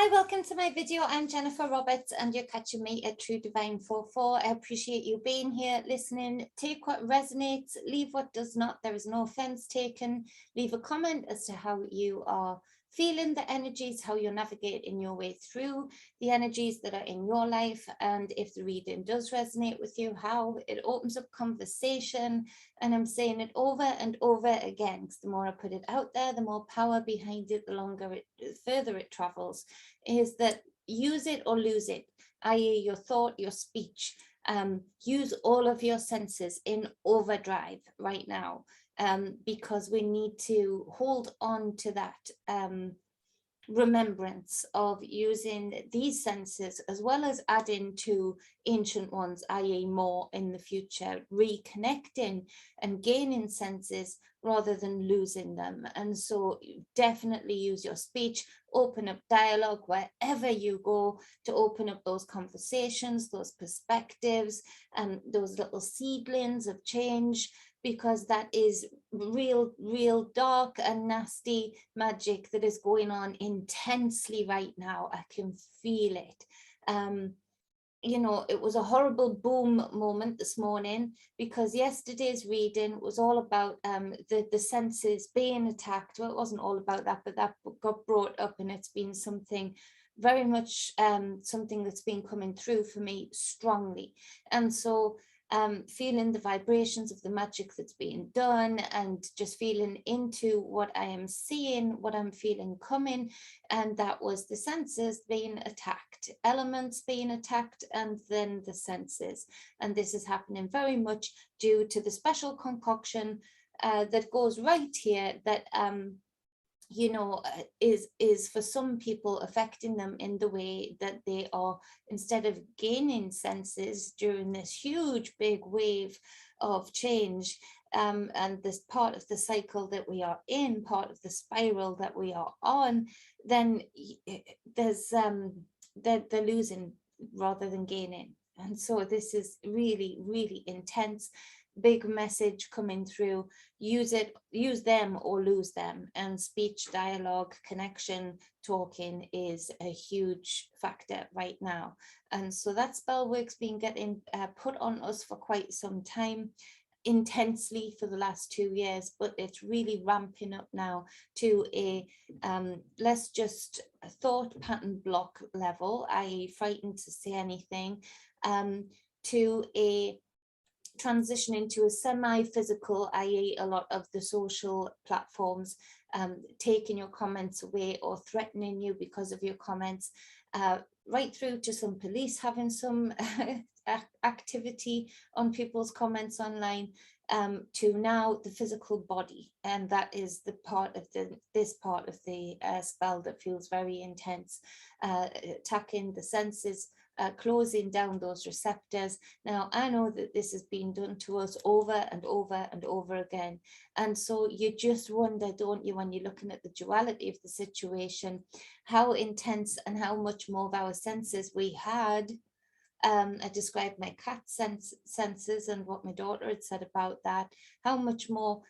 Hi, welcome to my video. I'm Jennifer Roberts and you're catching me at True Divine 44. I appreciate you being here, listening. Take what resonates, leave what does not. There is no offense taken. Leave a comment as to how you are feeling the energies, how you're navigating your way through the energies that are in your life. And if the reading does resonate with you, how it opens up conversation. And I'm saying it over and over again, because the more I put it out there, the more power behind it, the further it travels, is that use it or lose it, i.e. your thought, your speech. Use all of your senses in overdrive right now, because we need to hold on to that remembrance of using these senses as well as adding to ancient ones, i.e. more in the future, reconnecting and gaining senses rather than losing them. And so definitely use your speech, open up dialogue wherever you go to open up those conversations, those perspectives, and those little seedlings of change, because that is real dark and nasty magic that is going on intensely right now. I can feel it. You know, it was a horrible boom moment this morning, because yesterday's reading was all about the senses being attacked. Well, it wasn't all about that, but that got brought up, and it's been something very much something that's been coming through for me strongly. And so feeling the vibrations of the magic that's being done, and just feeling into what I am seeing, what I'm feeling coming. And that was the senses being attacked, elements being attacked, and then the senses. And this is happening very much due to the special concoction that goes right here, that you know, is for some people affecting them in the way that they are, instead of gaining senses during this huge big wave of change, and this part of the cycle that we are in, part of the spiral that we are on, then there's they're losing rather than gaining. And so this is really intense, big message coming through. Use it, use them or lose them. And speech, dialogue, connection, talking is a huge factor right now. And so that spell work's been getting put on us for quite some time, intensely for the last 2 years, but it's really ramping up now to a less just a thought pattern block level, i.e. frightened to say anything, to a transition into a semi-physical, i.e. a lot of the social platforms taking your comments away or threatening you because of your comments, right through to some police having some activity on people's comments online, to now the physical body. And that is the part of this part of the spell that feels very intense, attacking the senses, closing down those receptors. Now, I know that this has been done to us over and over and over again. And so you just wonder, don't you, when you're looking at the duality of the situation, how intense and how much more of our senses we had. I described my cat's senses and what my daughter had said about that, how much more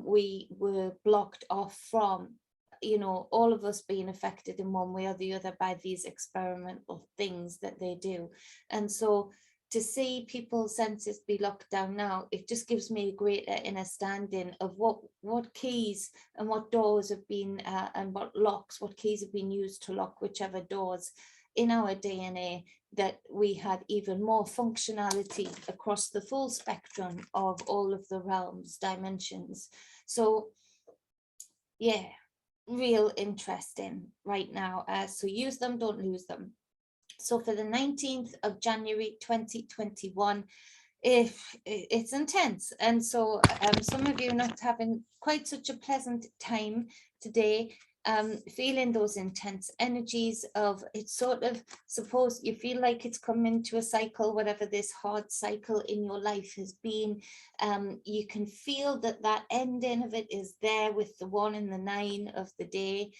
we were blocked off from, you know, all of us being affected in one way or the other by these experimental things that they do. And so to see people's senses be locked down now, it just gives me a greater understanding of what keys and what doors have been and what locks, what keys have been used to lock whichever doors in our DNA, that we had even more functionality across the full spectrum of all of the realms, dimensions. So yeah, real interesting right now. So use them, don't lose them. So for the 19th of January 2021, if it's intense, and so some of you are not having quite such a pleasant time today, feeling those intense energies of, it's sort of, suppose you feel like it's coming to a cycle, whatever this hard cycle in your life has been, you can feel that ending of it is there with the 1 and the 9 of the day.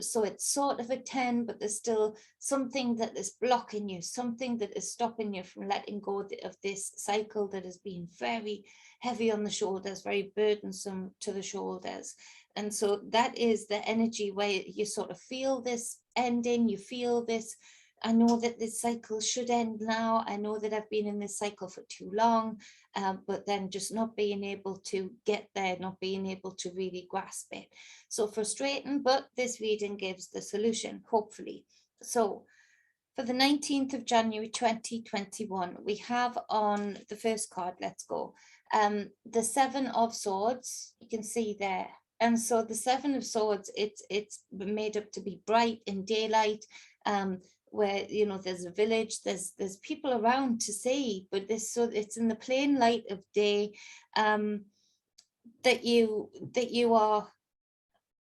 So it's sort of a 10, but there's still something that is blocking you, something that is stopping you from letting go of this cycle that has been very heavy on the shoulders, very burdensome to the shoulders. And so that is the energy where you sort of feel this ending, you feel this, I know that this cycle should end now. I know that I've been in this cycle for too long, but then just not being able to get there, not being able to really grasp it. So frustrating, but this reading gives the solution, hopefully. So for the 19th of January 2021, we have on the first card, let's go, the Seven of Swords, you can see there. And so the Seven of Swords, it's made up to be bright in daylight, where, you know, there's a village, there's people around to see, but this, so it's in the plain light of day, that you are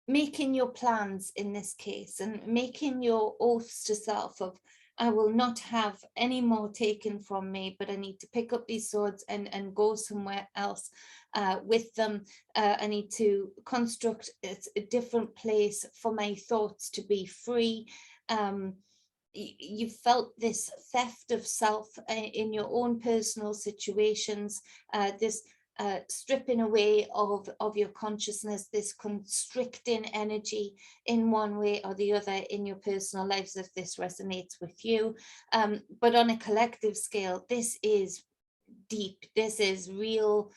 making your plans in this case, and making your oaths to self of, I will not have any more taken from me, but I need to pick up these swords and go somewhere else with them. I need to construct a different place for my thoughts to be free. You felt this theft of self in your own personal situations, this stripping away of your consciousness, this constricting energy in one way or the other in your personal lives, if this resonates with you. But on a collective scale, this is deep, this is real,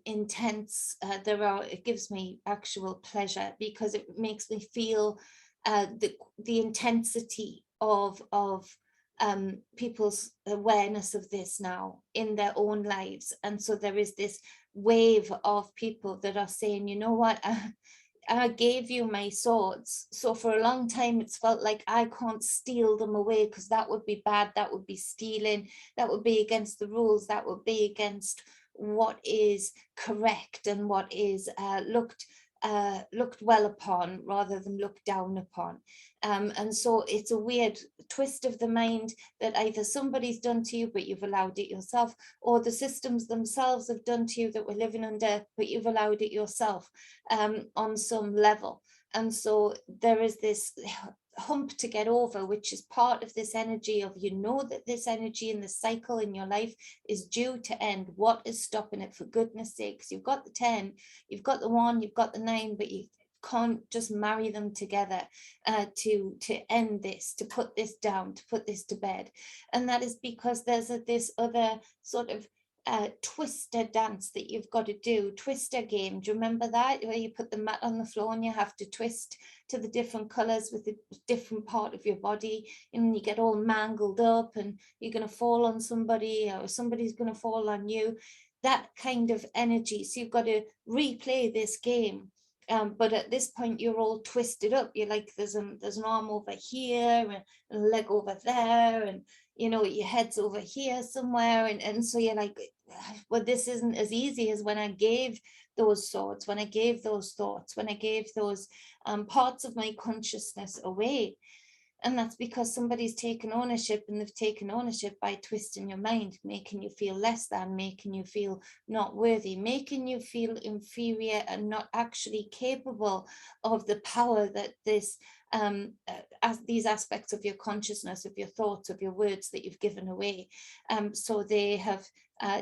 intense. It gives me actual pleasure, because it makes me feel the intensity of people's awareness of this now in their own lives. And so there is this wave of people that are saying, you know what, I gave you my swords. So for a long time, it's felt like I can't steal them away, because that would be bad. That would be stealing. That would be against the rules. That would be against what is correct and what is looked well upon, rather than looked down upon. And so it's a weird twist of the mind that either somebody's done to you, but you've allowed it yourself, or the systems themselves have done to you that we're living under, but you've allowed it yourself, on some level. And so there is this hump to get over, which is part of this energy of, you know, that this energy in the cycle in your life is due to end. What is stopping it, for goodness sakes? You've got the 10, you've got the 1, you've got the 9, but you can't just marry them together to end this, to put this down, to put this to bed. And that is because there's this other sort of twister dance that you've got to do, twister game. Do you remember that, where you put the mat on the floor and you have to twist to the different colors with a different part of your body, and you get all mangled up and you're going to fall on somebody, or somebody's going to fall on you, that kind of energy. So you've got to replay this game. But at this point, you're all twisted up. You're like, there's an arm over here and a leg over there, and you know, your head's over here somewhere. And so you're like, well, this isn't as easy as when I gave those swords, when I gave those thoughts, when I gave those parts of my consciousness away. And that's because somebody's taken ownership, and they've taken ownership by twisting your mind, making you feel less than, making you feel not worthy, making you feel inferior and not actually capable of the power that this as these aspects of your consciousness, of your thoughts, of your words that you've given away. So they have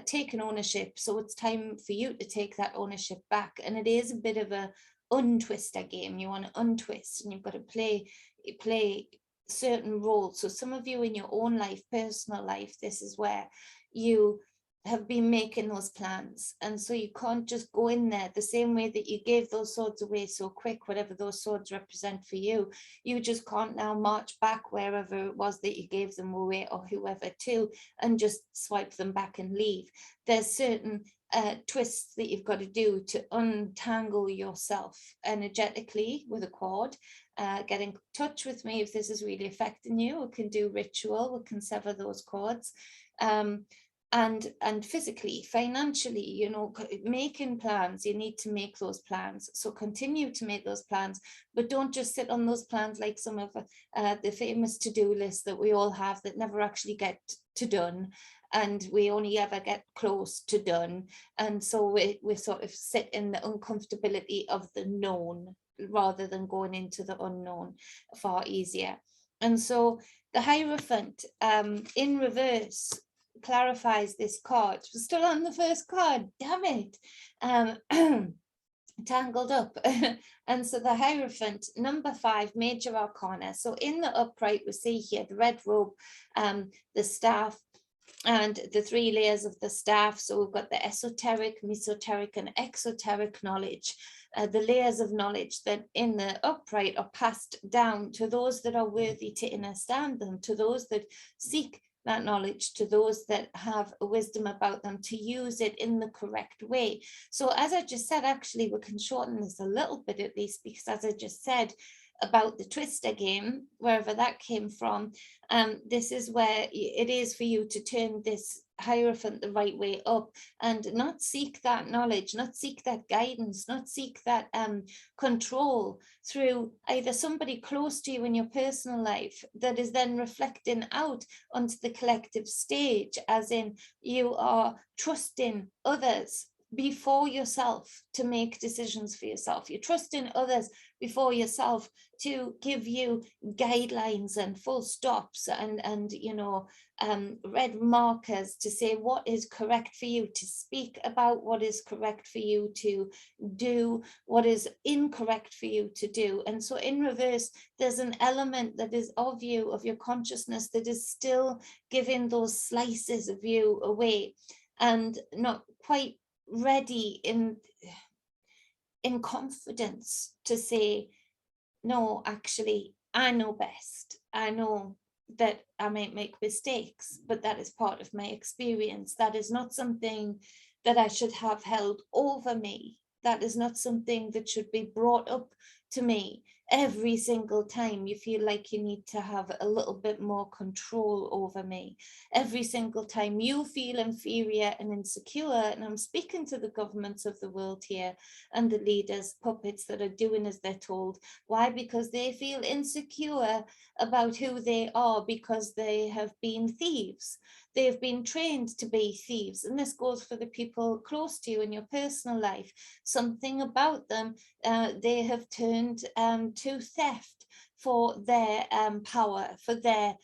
taken ownership. So it's time for you to take that ownership back. And it is a bit of a untwister game. You want to untwist, and you've got to play certain roles. So some of you in your own life, personal life, this is where you have been making those plans, and so you can't just go in there the same way that you gave those swords away so quick, whatever those swords represent for you. You just can't now march back wherever it was that you gave them away, or whoever to, and just swipe them back and leave. There's certain twists that you've got to do to untangle yourself energetically with a cord. Get in touch with me if this is really affecting you. We can do ritual, we can sever those cords. And physically, financially, you know, making plans, you need to make those plans. So continue to make those plans, but don't just sit on those plans like some of the famous to-do lists that we all have that never actually get to done, and we only ever get close to done. And so we sort of sit in the uncomfortability of the known rather than going into the unknown, far easier. And so the Hierophant in reverse clarifies this card. We're still on the first card, damn it. tangled up. And so the Hierophant, number 5, major arcana. So in the upright, we see here the red robe, the staff, and the 3 layers of the staff. So we've got the esoteric, mesoteric, and exoteric knowledge. The layers of knowledge that in the upright are passed down to those that are worthy to understand them, to those that seek that knowledge, to those that have a wisdom about them, to use it in the correct way. So as I just said, actually, we can shorten this a little bit at least, because as I just said about the twister game, wherever that came from, this is where it is for you to turn this Hierophant the right way up and not seek that knowledge, not seek that guidance, not seek that control through either somebody close to you in your personal life that is then reflecting out onto the collective stage, as in you are trusting others before yourself to make decisions for yourself. You're trusting others before yourself to give you guidelines and full stops and you know, red markers to say what is correct for you, to speak about what is correct for you to do, what is incorrect for you to do. And so in reverse, there's an element that is of you, of your consciousness, that is still giving those slices of you away and not quite ready in confidence to say, no, actually, I know best. I know that I might make mistakes, but that is part of my experience. That is not something that I should have held over me. That is not something that should be brought up to me every single time you feel like you need to have a little bit more control over me. Every single time you feel inferior and insecure, and I'm speaking to the governments of the world here and the leaders, puppets that are doing as they're told. Why? Because they feel insecure about who they are, because they have been thieves. They've been trained to be thieves. And this goes for the people close to you in your personal life. Something about them, they have turned to theft for their power, for their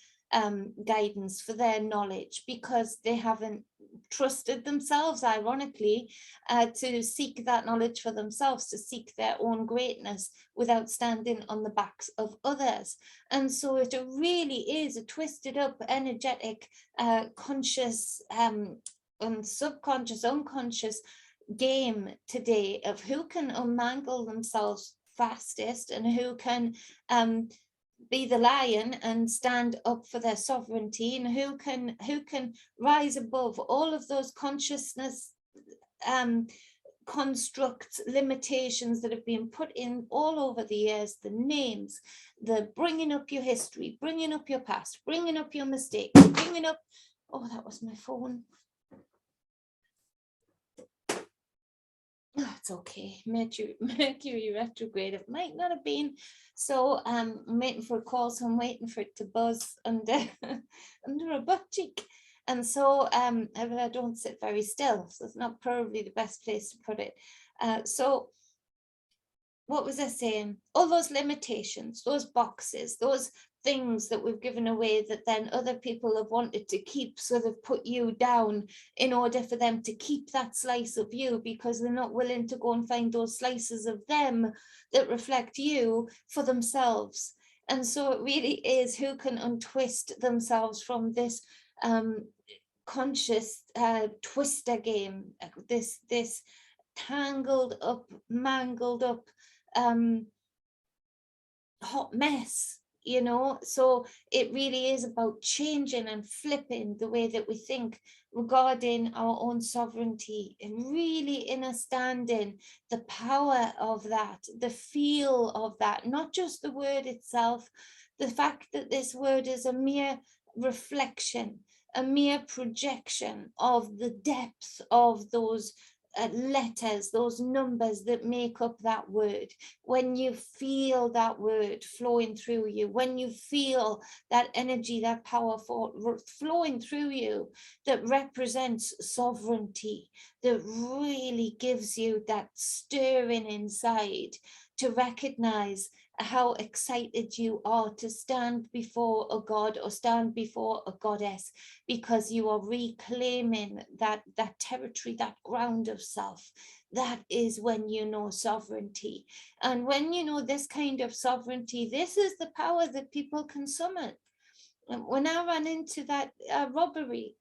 guidance, for their knowledge, because they haven't trusted themselves, ironically, to seek that knowledge for themselves, to seek their own greatness without standing on the backs of others. And so it really is a twisted up, energetic, conscious and subconscious, unconscious game today of who can unmangle themselves fastest and who can be the lion and stand up for their sovereignty, and who can rise above all of those consciousness constructs, limitations that have been put in all over the years, the names, the bringing up your history, bringing up your past, bringing up your mistakes, bringing up, oh, that was my phone. Oh, it's okay. Mercury retrograde. It might not have been. So I'm waiting for a call, so I'm waiting for it to buzz under under a butt cheek. And so I don't sit very still, so it's not probably the best place to put it. So what was I saying? All those limitations, those boxes, those things that we've given away that then other people have wanted to keep, so they've put you down in order for them to keep that slice of you, because they're not willing to go and find those slices of them that reflect you for themselves. And so it really is who can untwist themselves from this conscious twister game, this tangled up, mangled up hot mess, you know. So it really is about changing and flipping the way that we think regarding our own sovereignty, and really understanding the power of that, the feel of that, not just the word itself, the fact that this word is a mere reflection, a mere projection of the depth of those letters, those numbers that make up that word. When you feel that word flowing through you, when you feel that energy, that power flowing through you, that represents sovereignty, that really gives you that stirring inside to recognize how excited you are to stand before a god or stand before a goddess, because you are reclaiming that territory, that ground of self. That is when you know sovereignty. And when you know this kind of sovereignty, this is the power that people can summon. And when I ran into that robbery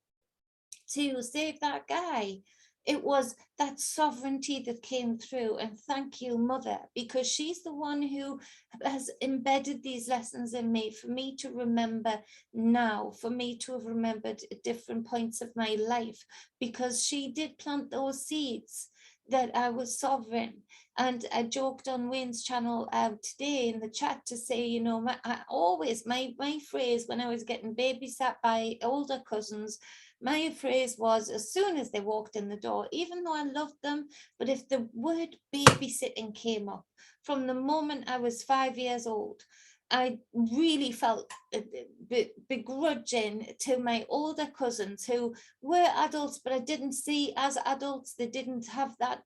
to save that guy, it was that sovereignty that came through. And thank you, Mother, because she's the one who has embedded these lessons in me for me to remember now, for me to have remembered at different points of my life, because she did plant those seeds that I was sovereign. And I joked on Wayne's channel today in the chat to say, you know, my phrase when I was getting babysat by older cousins, my phrase was, as soon as they walked in the door, even though I loved them, but if the word babysitting came up, from the moment I was 5 years old, I really felt begrudging to my older cousins who were adults, but I didn't see as adults. They didn't have that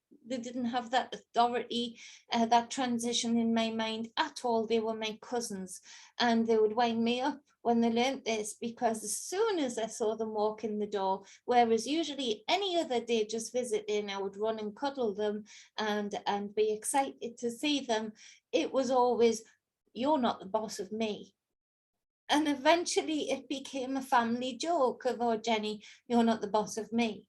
authority, that transition in my mind at all. They were my cousins, and they would wind me up when they learned this, because as soon as I saw them walk in the door, whereas usually any other day just visiting, I would run and cuddle them and be excited to see them, it was always, you're not the boss of me. And eventually it became a family joke of, oh, Jenny, you're not the boss of me.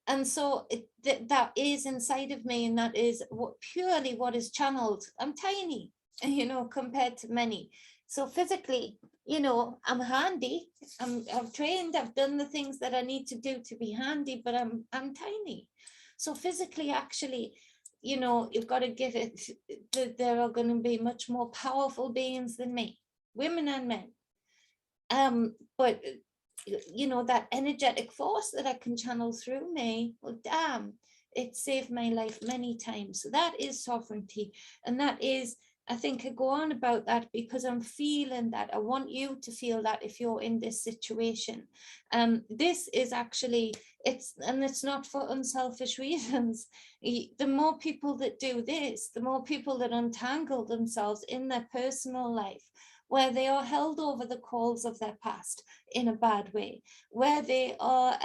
And so that is inside of me, and that is purely what is channeled. I'm tiny, you know, compared to many. So physically, you know, I'm handy. I've trained. I've done the things that I need to do to be handy, but I'm tiny. So physically, actually, you know, you've got to give it that there are going to be much more powerful beings than me, women and men. But you know, that energetic force that I can channel through me, well, damn, it saved my life many times. So that is sovereignty. And that is, I think I go on about that because I'm feeling that. I want you to feel that if you're in this situation. This is actually, it's not for unselfish reasons. The more people that do this, the more people that untangle themselves in their personal life, where they are held over the coals of their past in a bad way, where they are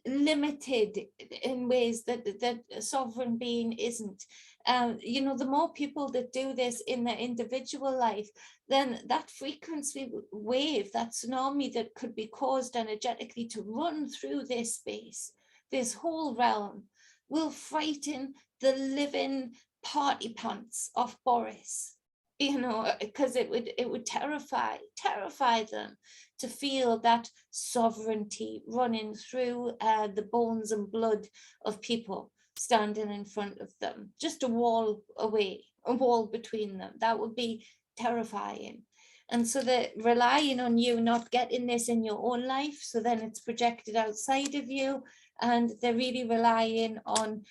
limited in ways that a sovereign being isn't. You know, the more people that do this in their individual life, then that frequency wave, that tsunami that could be caused energetically to run through this space, this whole realm, will frighten the living party pants off Boris. You know, because it would terrify them to feel that sovereignty running through the bones and blood of people standing in front of them, just a wall away, a wall between them. That would be terrifying. And so they're relying on you not getting this in your own life, so then it's projected outside of you, and they're really relying on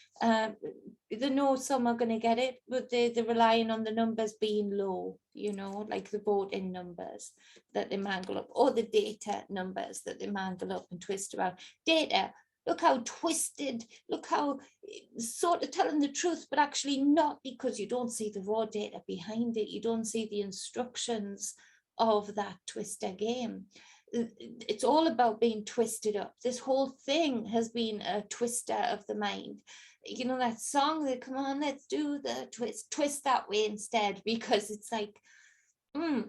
they know some are going to get it, but they're relying on the numbers being low, you know, like the voting numbers that they mangle up, or the data numbers that they mangle up and twist around. Data, look how twisted, look how sort of telling the truth, but actually not, because you don't see the raw data behind it. You don't see the instructions of that twister game. It's all about being twisted up. This whole thing has been a twister of the mind. You know, that song that, come on, let's do the twist that way instead, because it's like,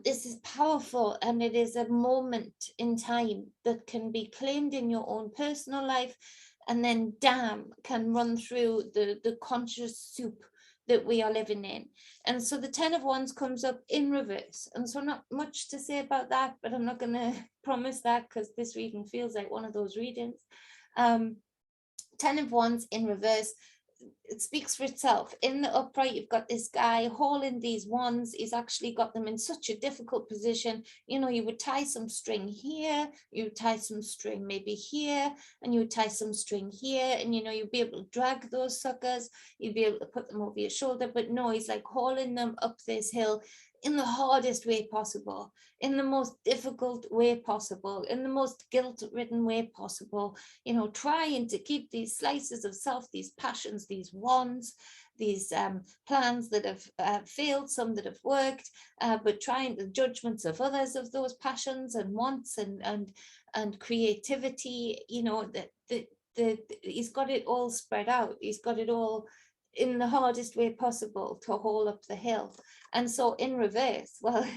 this is powerful, and it is a moment in time that can be claimed in your own personal life, and then damn, can run through the conscious soup that we are living in. And so the 10 of Wands comes up in reverse, and so not much to say about that, but I'm not going to promise that, because this reading feels like one of those readings. 10 of Wands in reverse, it speaks for itself. In the upright, you've got this guy hauling these wands. He's actually got them in such a difficult position. You know, you would tie some string here, you would tie some string maybe here, and you would tie some string here, and you know, you'd be able to drag those suckers, you'd be able to put them over your shoulder, but no, he's like hauling them up this hill. in the hardest way possible, in the most difficult way possible, in the most guilt-ridden way possible, you know, trying to keep these slices of self, these passions, these wants, these plans that have failed, some that have worked, but trying the judgments of others of those passions and wants and creativity, you know, he's got it all spread out. He's got it all in the hardest way possible to haul up the hill. And so in reverse, well,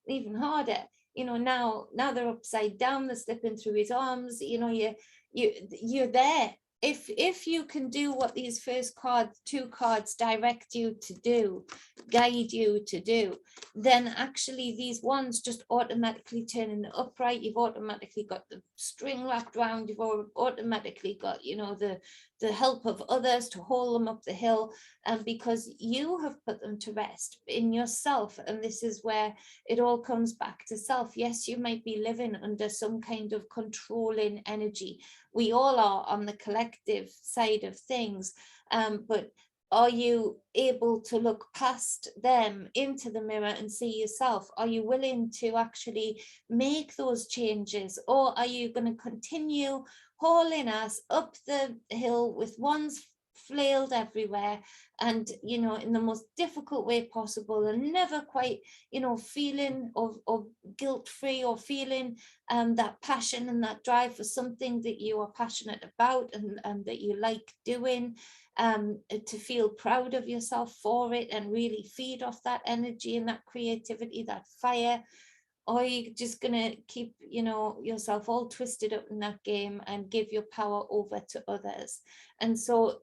even harder, you know, now they're upside down, they're slipping through his arms, you know, you're there. If you can do what these first two cards direct you to do, guide you to do, then actually these ones just automatically turn in the upright. You've automatically got the string wrapped around, you've automatically got, you know, the help of others to haul them up the hill, and because you have put them to rest in yourself. And this is where it all comes back to self. Yes, you might be living under some kind of controlling energy. We all are on the collective side of things, but are you able to look past them into the mirror and see yourself? Are you willing to actually make those changes, or are you going to continue hauling us up the hill with ones flailed everywhere, and, you know, in the most difficult way possible, and never quite, you know, feeling of guilt-free, or feeling that passion and that drive for something that you are passionate about and that you like doing, to feel proud of yourself for it and really feed off that energy and that creativity, that fire? Or are you just going to keep, you know, yourself all twisted up in that game and give your power over to others? And so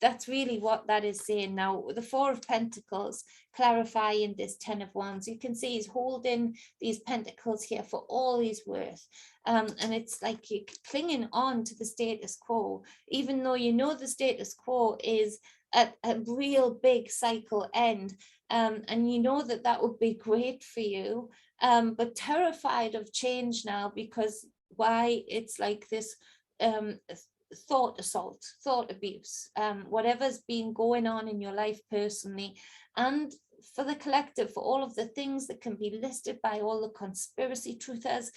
that's really what that is saying. Now, the Four of Pentacles clarifying this Ten of Wands, you can see he's holding these pentacles here for all he's worth. And it's like you're clinging on to the status quo, even though you know the status quo is a real big cycle end. And you know that that would be great for you, but terrified of change now, because why? It's like this thought assault, thought abuse, whatever's been going on in your life personally, and for the collective, for all of the things that can be listed by all the conspiracy truthers,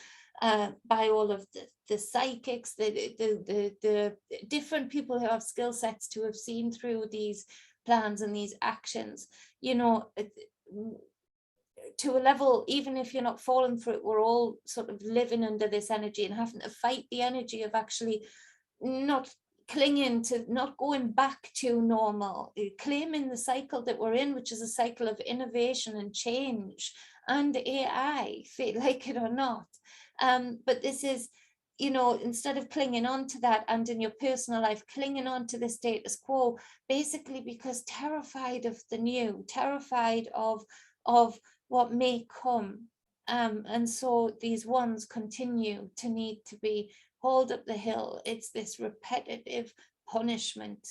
by all of the psychics, the different people who have skill sets to have seen through these plans and these actions, you know, to a level, even if you're not falling for it, we're all sort of living under this energy and having to fight the energy of actually not clinging to, not going back to normal, claiming the cycle that we're in, which is a cycle of innovation and change and AI, like it or not. But this is, you know, instead of clinging on to that, and in your personal life, clinging on to the status quo, basically because terrified of the new, terrified of what may come. And so these ones continue to need to be hauled up the hill. It's this repetitive punishment,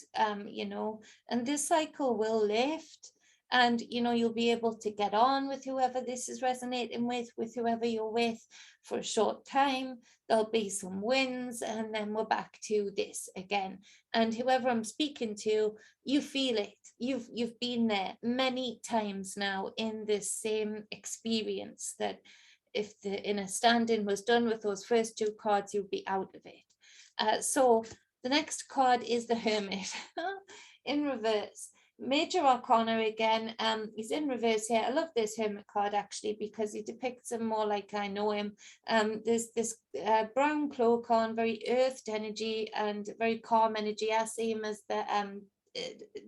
you know, and this cycle will lift. And, you know, you'll be able to get on with whoever this is resonating with whoever you're with for a short time. There'll be some wins, and then we're back to this again. And whoever I'm speaking to, you feel it. You've been there many times now in this same experience, that if the inner standing was done with those first two cards, you'll be out of it. So the next card is the Hermit in reverse. Major Arcana again. He's in reverse here. I love this Hermit card actually, because he depicts him more like I know him. There's this brown cloak on, very earthed energy and very calm energy. I see him as the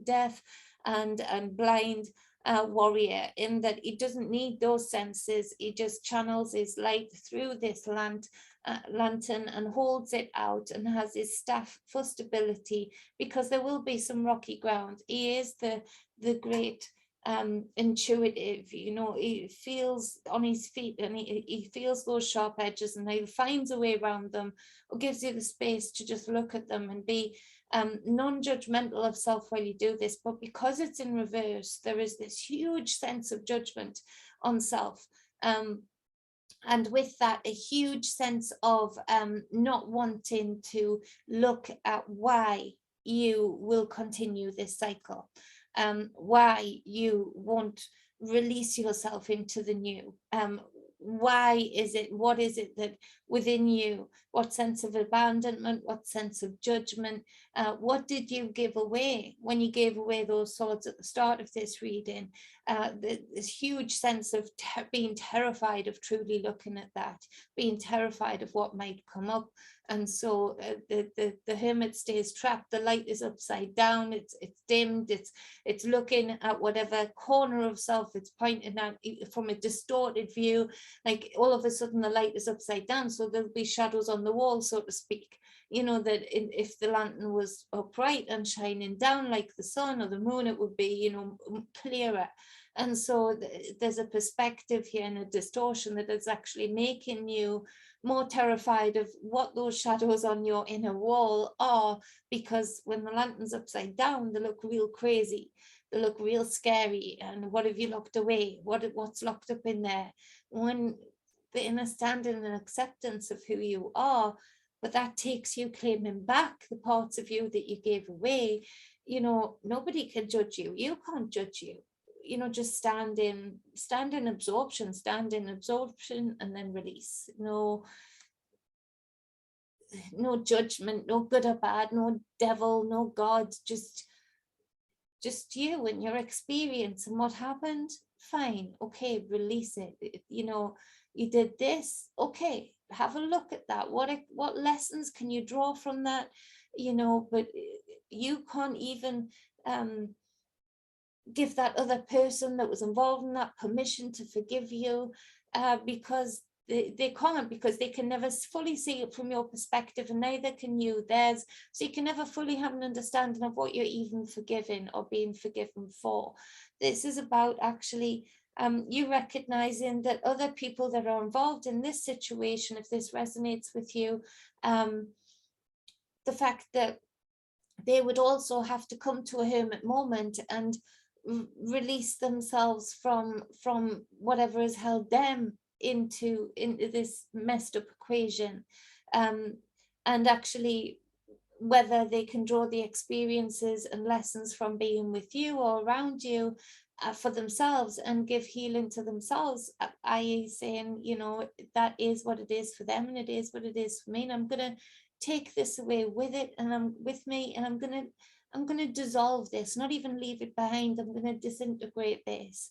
deaf and blind warrior, in that he doesn't need those senses. He just channels his light through this lantern and holds it out, and has his staff for stability, because there will be some rocky ground. He is the great intuitive, you know, he feels on his feet, and he feels those sharp edges, and he finds a way around them, or gives you the space to just look at them and be non-judgmental of self while you do this. But because it's in reverse, there is this huge sense of judgment on self, and with that, a huge sense of not wanting to look at why you will continue this cycle, why you won't release yourself into the new. Why is it, what is it that within you, what sense of abandonment, what sense of judgment, what did you give away when you gave away those swords at the start of this reading? This huge sense of being terrified of truly looking at that, being terrified of what might come up. And so the hermit stays trapped. The light is upside down, it's dimmed, it's looking at whatever corner of self it's pointing at from a distorted view. Like all of a sudden the light is upside down, so there'll be shadows on the wall, so to speak. You know, that if the lantern was upright and shining down like the sun or the moon, it would be, you know, clearer. And so there's a perspective here and a distortion that is actually making you more terrified of what those shadows on your inner wall are, because when the lantern's upside down, they look real crazy, they look real scary. And what have you locked away? What's locked up in there? When the understanding and acceptance of who you are, but that takes you claiming back the parts of you that you gave away. You know, nobody can judge you. You can't judge you. You know, just stand in absorption, and then release. No judgment, no good or bad, no devil, no God, just you and your experience and what happened. Fine, okay, release it. You know, you did this, okay, have a look at that. What lessons can you draw from that? You know, but you can't even give that other person that was involved in that permission to forgive you, because they can't, because they can never fully see it from your perspective, and neither can you theirs. So you can never fully have an understanding of what you're even forgiving or being forgiven for. This is about actually you recognizing that other people that are involved in this situation, if this resonates with you, the fact that they would also have to come to a hermit moment and release themselves from whatever has held them into this messed up equation, and actually whether they can draw the experiences and lessons from being with you or around you for themselves and give healing to themselves, i.e. saying, you know, that is what it is for them and it is what it is for me, and I'm going to take this away with it, and I'm with me, and I'm going to dissolve this, not even leave it behind. I'm going to disintegrate this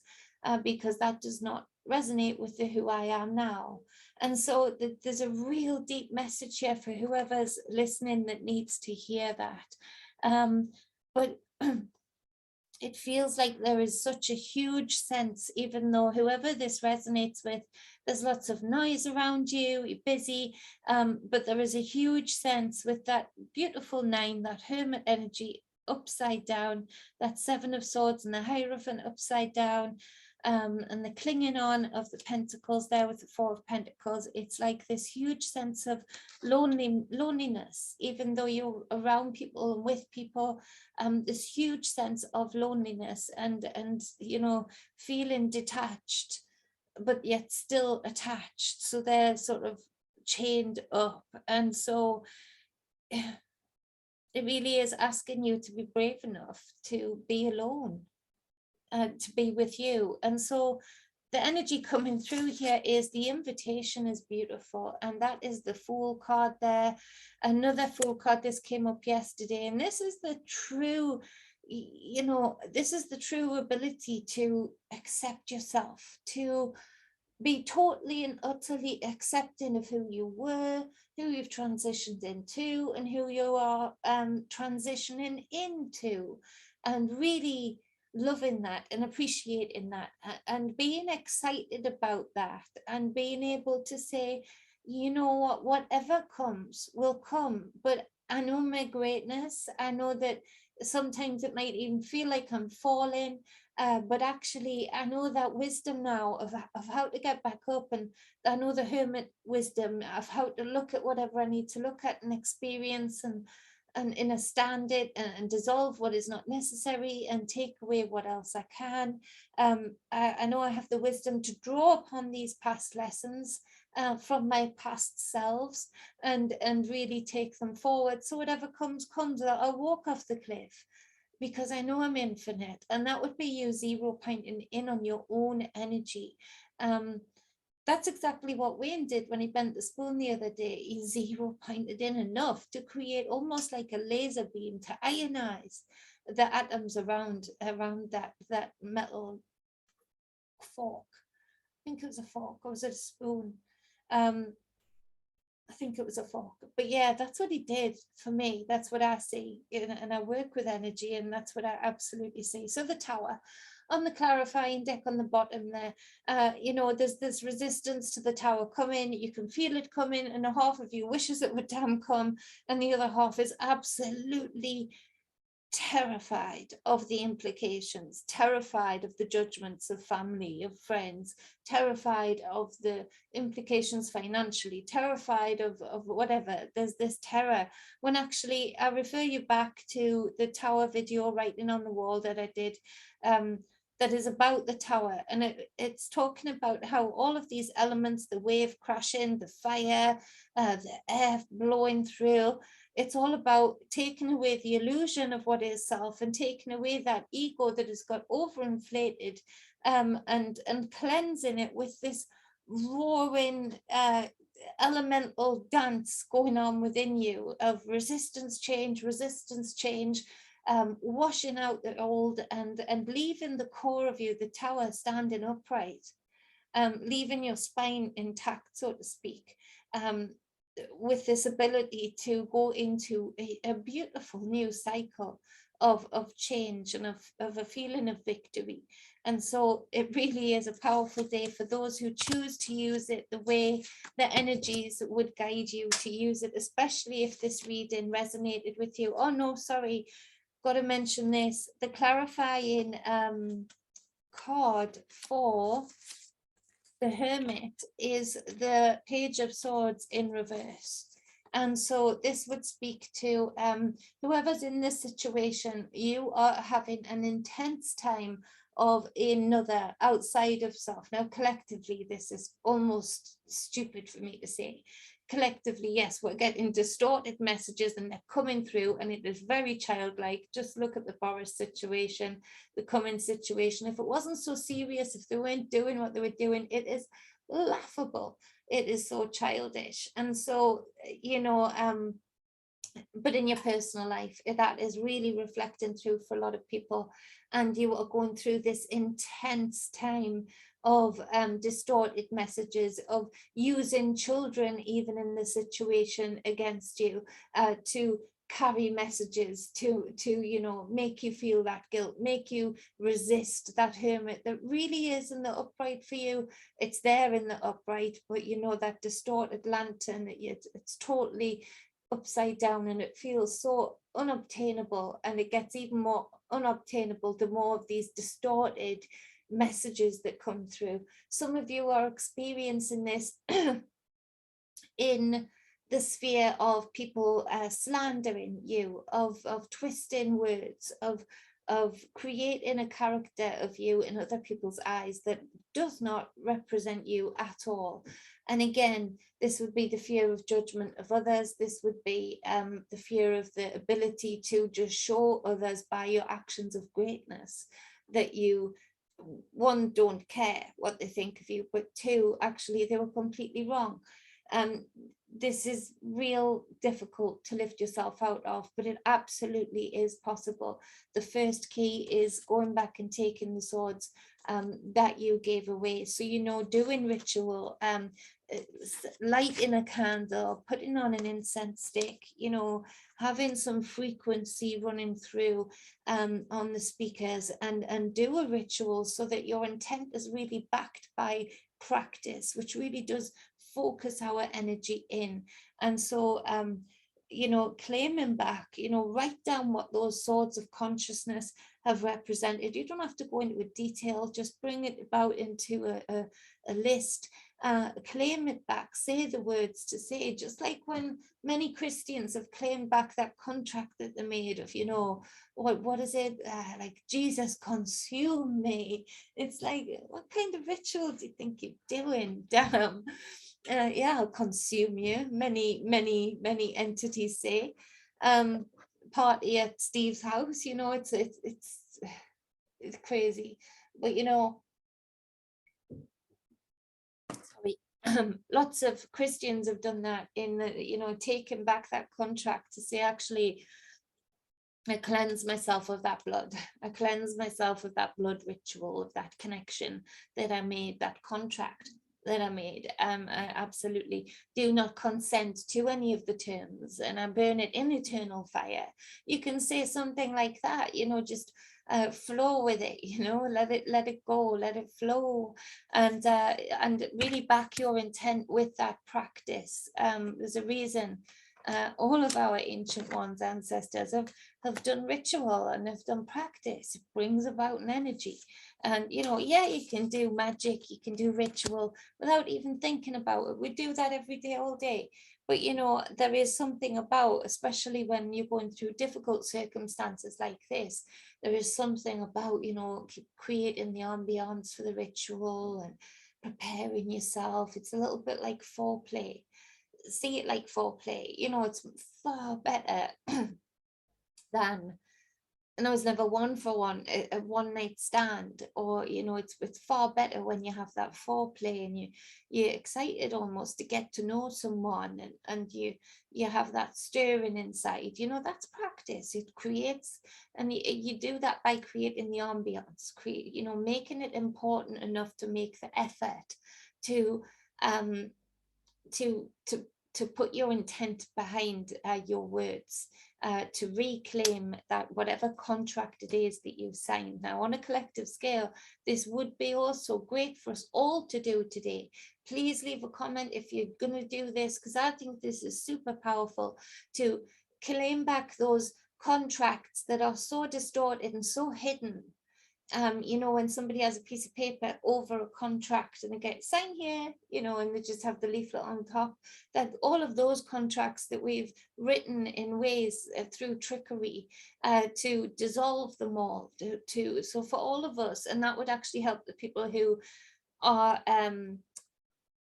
because that does not resonate with the who I am now. And so there's a real deep message here for whoever's listening that needs to hear that. But it feels like there is such a huge sense, even though whoever this resonates with, there's lots of noise around you, you're busy, but there is a huge sense with that beautiful 9, that hermit energy upside down, that 7 of swords and the Hierophant upside down, and the clinging on of the pentacles there with the 4 of pentacles. It's like this huge sense of loneliness, even though you're around people and with people, this huge sense of loneliness and you know, feeling detached but yet still attached. So they're sort of chained up. And so it really is asking you to be brave enough to be alone, to be with you. And so the energy coming through here is the invitation is beautiful, and that is the Fool card there. Another Fool card, this came up yesterday, and this is the true, you know, this is the true ability to accept yourself, to be totally and utterly accepting of who you were, who you've transitioned into, and who you are transitioning into, and really loving that and appreciating that and being excited about that, and being able to say, you know what, whatever comes will come, but I know my greatness. I know that sometimes it might even feel like I'm falling, but actually I know that wisdom now of how to get back up, and I know the hermit wisdom of how to look at whatever I need to look at and experience, and understand it, and dissolve what is not necessary and take away what else I can. I know I have the wisdom to draw upon these past lessons from my past selves and really take them forward. So whatever comes, I'll walk off the cliff. because I know I'm infinite, and that would be you zero pointing in on your own energy. That's exactly what Wayne did when he bent the spoon the other day. He zero pointed in enough to create almost like a laser beam to ionize the atoms around that metal fork. I think it was a fork, or was it a spoon? I think it was a fork. But yeah, that's what he did for me. That's what I see. And I work with energy, and that's what I absolutely see. So the tower on the clarifying deck on the bottom there, there's this resistance to the tower coming. You can feel it coming, and a half of you wishes it would damn come, and the other half is absolutely terrified of the implications, terrified of the judgments of family, of friends, terrified of the implications financially, terrified of whatever. There's this terror, when actually I refer you back to the tower video writing on the wall that I did, that is about the tower, and it's talking about how all of these elements, the wave crashing, the fire, the air blowing through, it's all about taking away the illusion of what is self, and taking away that ego that has got overinflated, and cleansing it with this roaring elemental dance going on within you of resistance change, washing out the old, and leaving the core of you, the tower, standing upright, leaving your spine intact, so to speak, with this ability to go into a beautiful new cycle of change, and of a feeling of victory. And so it really is a powerful day for those who choose to use it the way the energies would guide you to use it, especially if this reading resonated with you. Oh no, sorry, got to mention this. The clarifying card for the Hermit is the Page of Swords in reverse. And so this would speak to whoever's in this situation. You are having an intense time of another outside of self. Now, collectively, this is almost stupid for me to say. Collectively, yes, we're getting distorted messages, and they're coming through, and it is very childlike. Just look at the Boris situation, the Cummins situation. If it wasn't so serious, if they weren't doing what they were doing, it is laughable. It is so childish. And so, but in your personal life, that is really reflecting through for a lot of people, and you are going through this intense time of distorted messages, of using children even in the situation against you, to carry messages to make you feel that guilt, make you resist that hermit that really is in the upright for you. It's there in the upright, but that distorted lantern, it's totally upside down, and it feels so unobtainable, and it gets even more unobtainable the more of these distorted messages that come through. Some of you are experiencing this in the sphere of people slandering you, of twisting words, of creating a character of you in other people's eyes that does not represent you at all. And again, this would be the fear of judgment of others. This would be the fear of the ability to just show others by your actions of greatness that you, one, don't care what they think of you, but two, actually they were completely wrong. This is real difficult to lift yourself out of, but it absolutely is possible. The first key is going back and taking the swords that you gave away. So, doing ritual, lighting a candle, putting on an incense stick, having some frequency running through on the speakers, and do a ritual so that your intent is really backed by practice, which really does focus our energy in. And so claiming back, write down what those swords of consciousness have represented. You don't have to go into a detail, just bring it about into a list. Claim it back, say the words to say, just like when many Christians have claimed back that contract that they made of, what is it, like, Jesus, consume me. It's like, what kind of ritual do you think you're doing? Damn. Yeah, I'll consume you, many entities say. party at Steve's house, you know, it's crazy. But you know, sorry, lots of Christians have done that in the, you know, taken back that contract to say, actually, I cleanse myself of that blood. I cleanse myself of that blood ritual, of that connection that I made, that contract that I made. I absolutely do not consent to any of the terms, and I burn it in eternal fire. You can say something like that, you know, just flow with it, you know, let it go, let it flow, and really back your intent with that practice. There's a reason all of our ancient ones, ancestors, have done ritual and have done practice. It brings about an energy. And, you know, yeah, you can do magic, you can do ritual without even thinking about it. We do that every day, all day. But, you know, there is something about, especially when you're going through difficult circumstances like this, there is something about, you know, creating the ambience for the ritual and preparing yourself. It's a little bit like foreplay. See it like foreplay, you know, it's far better than, and I was never one for one, a one night stand, or, you know, it's far better when you have that foreplay and you're excited almost to get to know someone, and you have that stirring inside, you know, that's practice. It creates, and you do that by creating the ambience, you know, making it important enough to make the effort to to put your intent behind your words, to reclaim that whatever contract it is that you've signed. Now, on a collective scale, this would be also great for us all to do today. Please leave a comment if you're going to do this, because I think this is super powerful, to claim back those contracts that are so distorted and so hidden. You know, when somebody has a piece of paper over a contract and they get sign here, you know, and they just have the leaflet on top, that all of those contracts that we've written in ways through trickery to dissolve them all, so for all of us, and that would actually help the people who are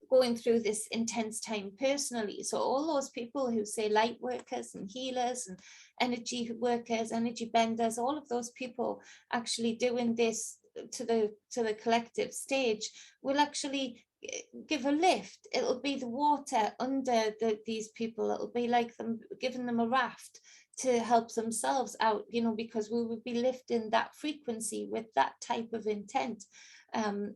going through this intense time personally. So all those people who say light workers and healers and energy workers, energy benders, all of those people actually doing this to the collective stage will actually give a lift. It'll be the water under these people. It'll be like them giving them a raft to help themselves out, you know, because we would be lifting that frequency with that type of intent.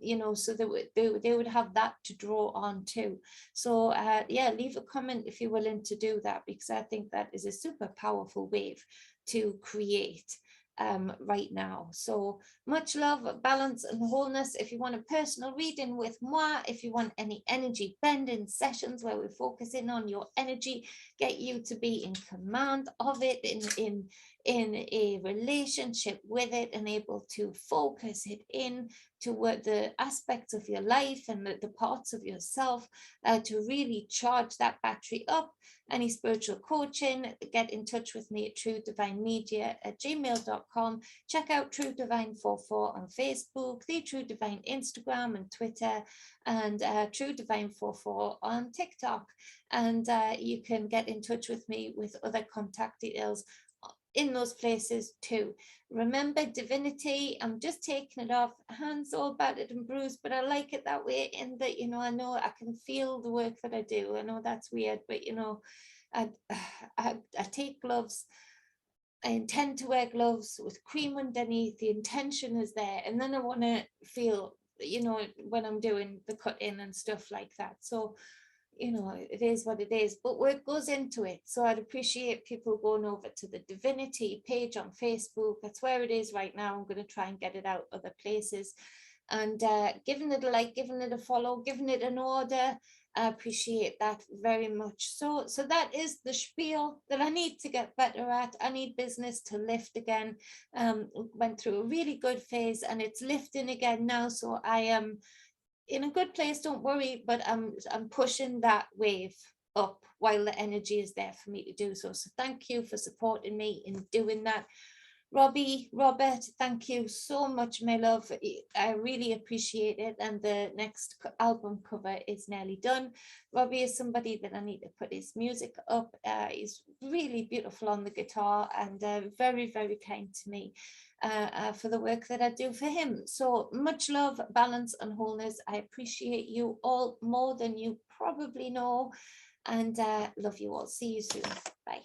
You know, so they would have that to draw on too. So yeah, leave a comment if you're willing to do that, because I think that is a super powerful wave to create right now. So much love, balance and wholeness. If you want a personal reading with moi, if you want any energy bending sessions where we're focusing on your energy, get you to be in command of it, in a relationship with it, and able to focus it in to what the aspects of your life and the parts of yourself to really charge that battery up. Any spiritual coaching, get in touch with me at truedivinemedia@gmail.com. Check out True Divine 44 on Facebook, The True Divine Instagram and Twitter, and True Divine 44 on TikTok. And you can get in touch with me with other contact details in those places too. Remember, divinity, I'm just taking it off, hands all battered and bruised, but I like it that way, in that, you know, I know I can feel the work that I do. I know that's weird, but you know, I take gloves. I intend to wear gloves with cream underneath. The intention is there, and then I want to feel, you know, when I'm doing the cutting and stuff like that. So, you know, it is what it is, but work goes into it. So I'd appreciate people going over to the Divinity page on Facebook. That's where it is right now. I'm going to try and get it out other places, and giving it a like, giving it a follow, giving it an order. I appreciate that very much. So that is the spiel that I need to get better at. I need business to lift again. Went through a really good phase and it's lifting again now. So I am in a good place, don't worry, but I'm pushing that wave up while the energy is there for me to do so. So thank you for supporting me in doing that. Robbie, Robert, thank you so much, my love. I really appreciate it. And the next album cover is nearly done. Robbie is somebody that I need to put his music up. He's really beautiful on the guitar and very, very kind to me for the work that I do for him. So much love, balance, and wholeness. I appreciate you all more than you probably know. And love you all. See you soon. Bye.